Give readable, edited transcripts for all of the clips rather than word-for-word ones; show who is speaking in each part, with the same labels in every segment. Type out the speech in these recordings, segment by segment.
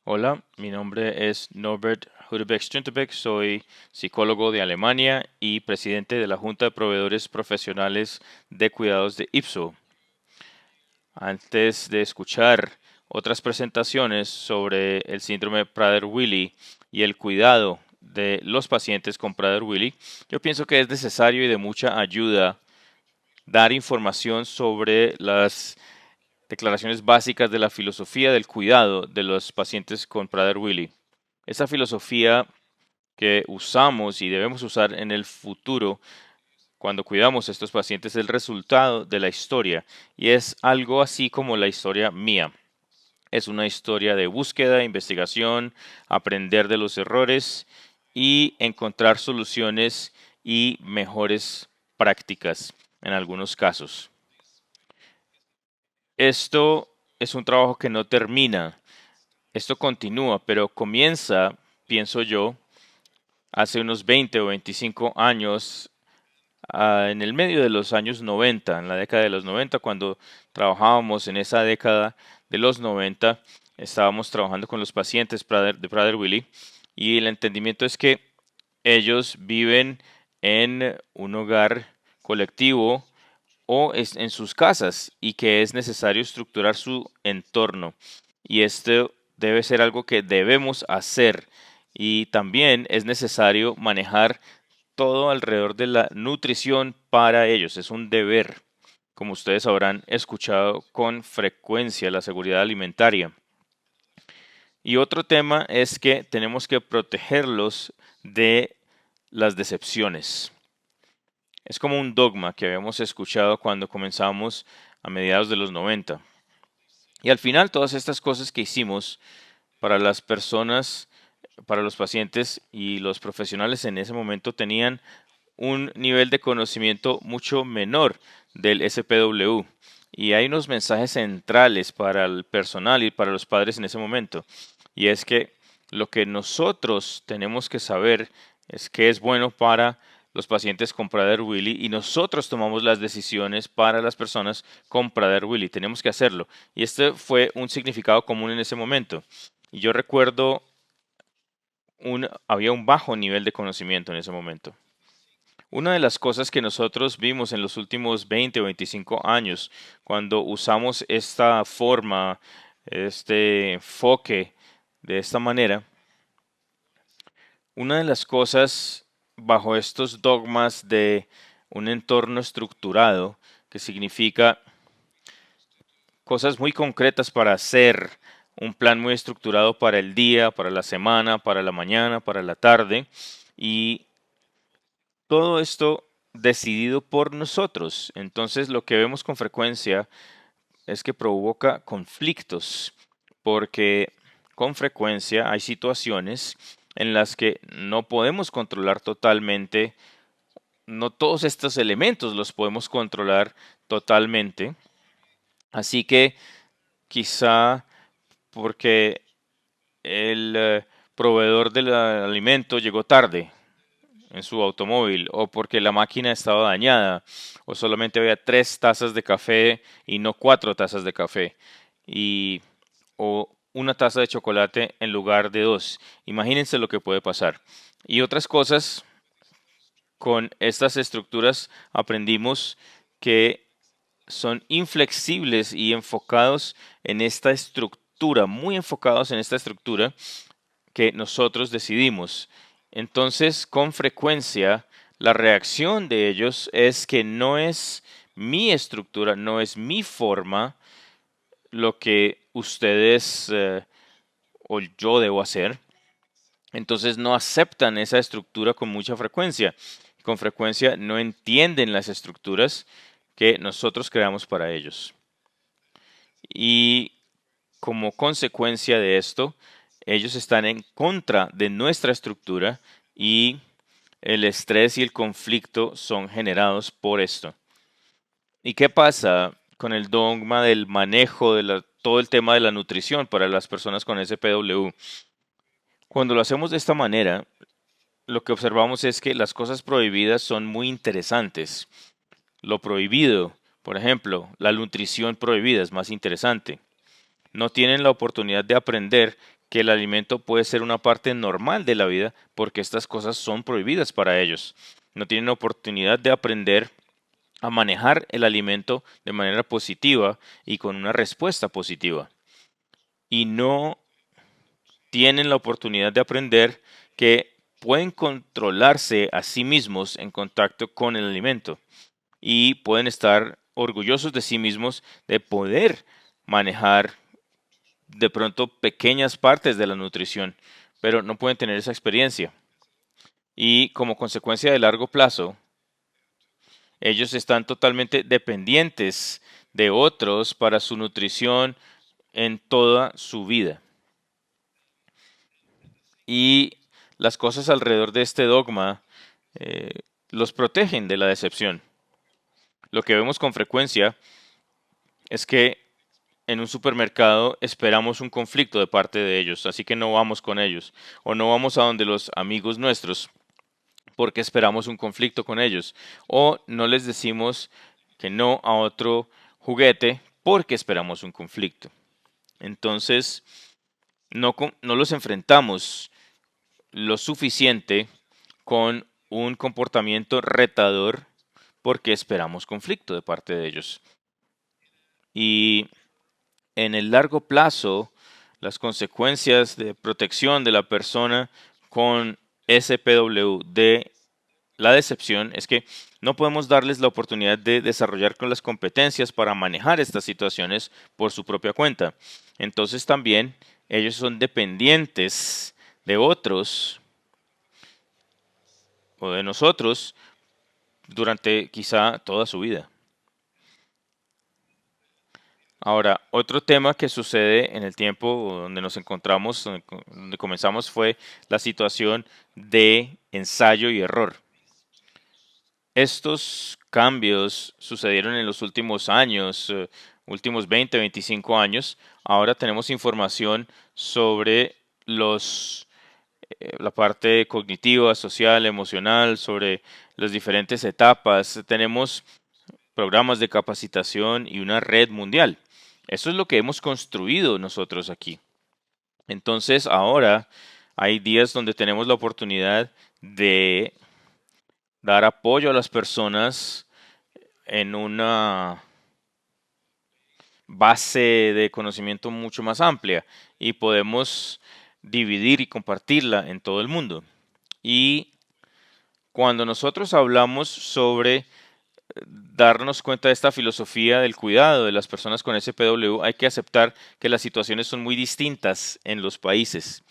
Speaker 1: Hola, mi nombre es Norbert Hudebeck-Struntebeck, soy psicólogo de Alemania y presidente de la Junta de Proveedores Profesionales de Cuidados de IPSO. Antes de escuchar otras presentaciones sobre el síndrome Prader-Willi y el cuidado de los pacientes con Prader-Willi, yo pienso que es necesario y de mucha ayuda dar información sobre las declaraciones básicas de la filosofía del cuidado de los pacientes con Prader-Willi. Esa filosofía que usamos y debemos usar en el futuro cuando cuidamos a estos pacientes es el resultado de la historia y es algo así como la historia mía. Es una historia de búsqueda, investigación, aprender de los errores y encontrar soluciones y mejores prácticas en algunos casos. Esto es un trabajo que no termina, esto continúa, pero comienza, pienso yo, hace unos 20 o 25 años, en el medio de los años 90, en la década de los 90, cuando trabajábamos en esa década de los 90, estábamos trabajando con los pacientes de Prader-Willi y el entendimiento es que ellos viven en un hogar colectivo o en sus casas y que es necesario estructurar su entorno. Y esto debe ser algo que debemos hacer y también es necesario manejar todo alrededor de la nutrición para ellos. Es un deber, como ustedes habrán escuchado con frecuencia, la seguridad alimentaria. Y otro tema es que tenemos que protegerlos de las decepciones. Es como un dogma que habíamos escuchado cuando comenzamos a mediados de los 90. Y al final todas estas cosas que hicimos para las personas, para los pacientes y los profesionales en ese momento tenían un nivel de conocimiento mucho menor del SPW. Y hay unos mensajes centrales para el personal y para los padres en ese momento. Y es que lo que nosotros tenemos que saber es qué es bueno para los pacientes con Prader-Willi y nosotros tomamos las decisiones para las personas con Prader-Willi. Tenemos que hacerlo. Y este fue un significado común en ese momento. Y yo recuerdo había un bajo nivel de conocimiento en ese momento. Una de las cosas que nosotros vimos en los últimos 20 o 25 años, cuando usamos esta forma, este enfoque de esta manera, una de las cosas bajo estos dogmas de un entorno estructurado, que significa cosas muy concretas para hacer, un plan muy estructurado para el día, para la semana, para la mañana, para la tarde, y todo esto decidido por nosotros. Entonces lo que vemos con frecuencia es que provoca conflictos, porque con frecuencia hay situaciones en las que no podemos controlar totalmente, no todos estos elementos los podemos controlar totalmente. Así que quizá porque el proveedor del alimento llegó tarde en su automóvil o porque la máquina estaba dañada o solamente había 3 tazas de café y no 4 tazas de café y o una taza de chocolate en lugar de dos. Imagínense lo que puede pasar. Y otras cosas con estas estructuras aprendimos que son inflexibles y enfocados en esta estructura, muy enfocados en esta estructura que nosotros decidimos. Entonces, con frecuencia, la reacción de ellos es que no es mi estructura, no es mi forma lo que ustedes o yo debo hacer. Entonces no aceptan esa estructura con mucha frecuencia. Con frecuencia no entienden las estructuras que nosotros creamos para ellos. Y como consecuencia de esto, ellos están en contra de nuestra estructura y el estrés y el conflicto son generados por esto. ¿Y qué pasa con el dogma del manejo de todo el tema de la nutrición para las personas con SPW? Cuando lo hacemos de esta manera, lo que observamos es que las cosas prohibidas son muy interesantes. Lo prohibido, por ejemplo, la nutrición prohibida es más interesante. no tienen la oportunidad de aprender que el alimento puede ser una parte normal de la vida porque estas cosas son prohibidas para ellos. No tienen oportunidad de aprender a manejar el alimento de manera positiva y con una respuesta positiva. Y no tienen la oportunidad de aprender que pueden controlarse a sí mismos en contacto con el alimento y pueden estar orgullosos de sí mismos de poder manejar de pronto pequeñas partes de la nutrición, pero no pueden tener esa experiencia. Y como consecuencia de largo plazo, ellos están totalmente dependientes de otros para su nutrición en toda su vida. Y las cosas alrededor de este dogma los protegen de la decepción. Lo que vemos con frecuencia es que en un supermercado esperamos un conflicto de parte de ellos, así que no vamos con ellos, o no vamos a donde los amigos nuestros porque esperamos un conflicto con ellos, o no les decimos que no a otro juguete porque esperamos un conflicto. Entonces, no los enfrentamos lo suficiente con un comportamiento retador porque esperamos conflicto de parte de ellos. Y en el largo plazo, las consecuencias de protección de la persona con SPW de la decepción es que no podemos darles la oportunidad de desarrollar con las competencias para manejar estas situaciones por su propia cuenta. Entonces también ellos son dependientes de otros o de nosotros durante quizá toda su vida. Ahora, otro tema que sucede en el tiempo donde nos encontramos, donde comenzamos, fue la situación de ensayo y error. Estos cambios sucedieron en los últimos años, últimos 20, 25 años. Ahora tenemos información sobre la parte cognitiva, social, emocional, sobre las diferentes etapas. Tenemos programas de capacitación y una red mundial. Eso es lo que hemos construido nosotros aquí. Entonces ahora hay días donde tenemos la oportunidad de dar apoyo a las personas en una base de conocimiento mucho más amplia y podemos dividir y compartirla en todo el mundo. Y cuando nosotros hablamos sobre darnos cuenta de esta filosofía del cuidado de las personas con SPW, hay que aceptar que las situaciones son muy distintas en los países.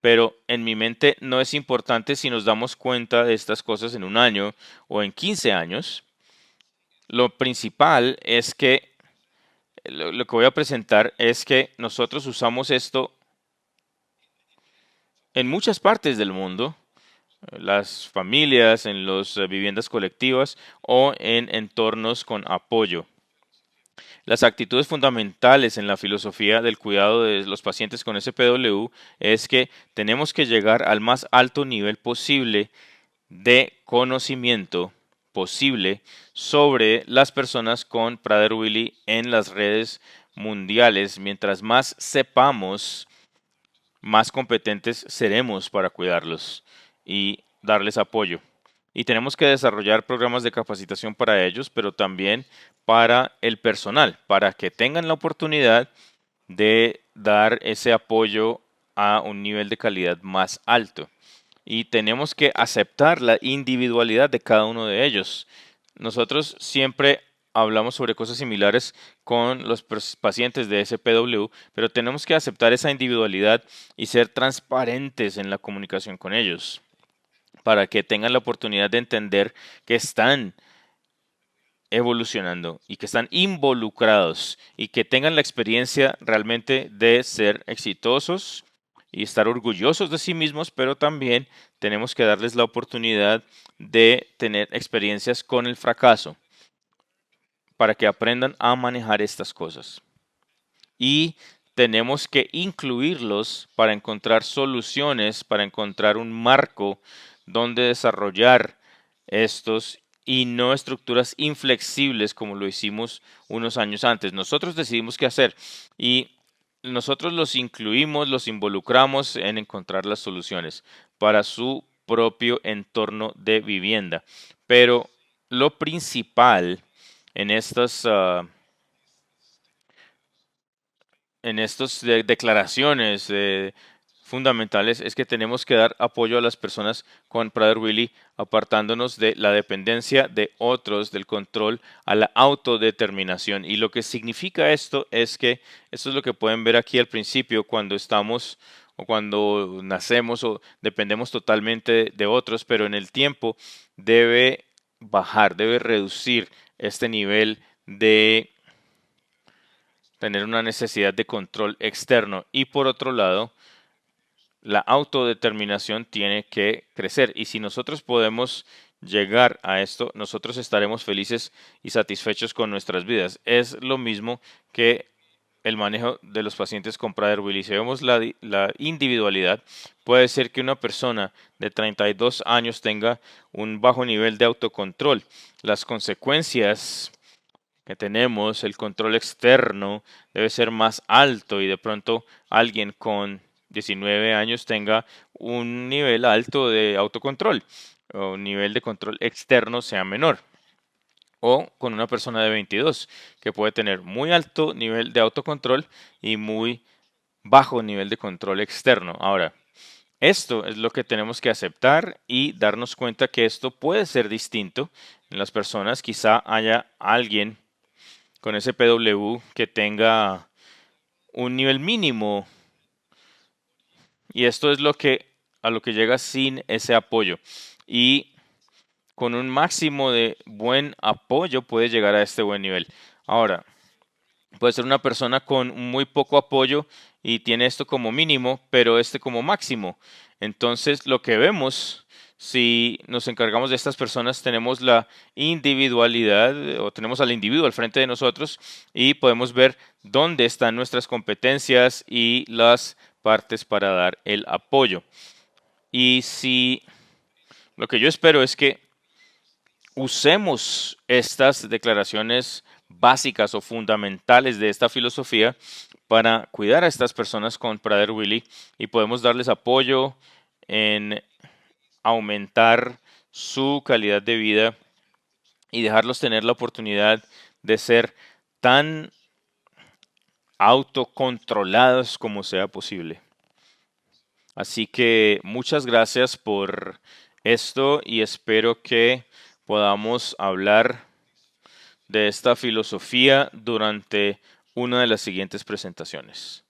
Speaker 1: Pero en mi mente no es importante si nos damos cuenta de estas cosas en un año o en 15 años. Lo principal es que lo que voy a presentar es que nosotros usamos esto en muchas partes del mundo, las familias, en las viviendas colectivas o en entornos con apoyo. Las actitudes fundamentales en la filosofía del cuidado de los pacientes con SPW es que tenemos que llegar al más alto nivel posible de conocimiento posible sobre las personas con Prader-Willi en las redes mundiales. Mientras más sepamos, más competentes seremos para cuidarlos y darles apoyo. Y tenemos que desarrollar programas de capacitación para ellos, pero también para el personal, para que tengan la oportunidad de dar ese apoyo a un nivel de calidad más alto. Y tenemos que aceptar la individualidad de cada uno de ellos. Nosotros siempre hablamos sobre cosas similares con los pacientes de SPW, pero tenemos que aceptar esa individualidad y ser transparentes en la comunicación con ellos para que tengan la oportunidad de entender que están evolucionando y que están involucrados y que tengan la experiencia realmente de ser exitosos y estar orgullosos de sí mismos, pero también tenemos que darles la oportunidad de tener experiencias con el fracaso para que aprendan a manejar estas cosas. Y tenemos que incluirlos para encontrar soluciones, para encontrar un marco donde desarrollar estos y no estructuras inflexibles como lo hicimos unos años antes. Nosotros decidimos qué hacer y nosotros los incluimos, los involucramos en encontrar las soluciones para su propio entorno de vivienda. Pero lo principal en estas declaraciones fundamentales es que tenemos que dar apoyo a las personas con Prader-Willi, apartándonos de la dependencia de otros, del control a la autodeterminación. Y lo que significa esto es que, esto es lo que pueden ver aquí al principio, cuando estamos o cuando nacemos o dependemos totalmente de otros, pero en el tiempo debe bajar, debe reducir este nivel de tener una necesidad de control externo. Y por otro lado, la autodeterminación tiene que crecer. Y si nosotros podemos llegar a esto, nosotros estaremos felices y satisfechos con nuestras vidas. Es lo mismo que el manejo de los pacientes con Prader-Willi. Si vemos la individualidad, puede ser que una persona de 32 años tenga un bajo nivel de autocontrol. Las consecuencias que tenemos, el control externo debe ser más alto y de pronto alguien con 19 años tenga un nivel alto de autocontrol o un nivel de control externo sea menor. O con una persona de 22 que puede tener muy alto nivel de autocontrol y muy bajo nivel de control externo. Ahora, esto es lo que tenemos que aceptar y darnos cuenta que esto puede ser distinto en las personas. Quizá haya alguien con ese PW que tenga un nivel mínimo y esto es lo que a lo que llega sin ese apoyo y con un máximo de buen apoyo puede llegar a este buen nivel. Ahora, puede ser una persona con muy poco apoyo y tiene esto como mínimo, pero este como máximo. Entonces, lo que vemos, si nos encargamos de estas personas, tenemos la individualidad o tenemos al individuo al frente de nosotros y podemos ver dónde están nuestras competencias y las partes para dar el apoyo. Y si lo que yo espero es que usemos estas declaraciones básicas o fundamentales de esta filosofía para cuidar a estas personas con Prader-Willi y podemos darles apoyo en aumentar su calidad de vida y dejarlos tener la oportunidad de ser tan autocontrolados como sea posible. Así que muchas gracias por esto y espero que podamos hablar de esta filosofía durante una de las siguientes presentaciones.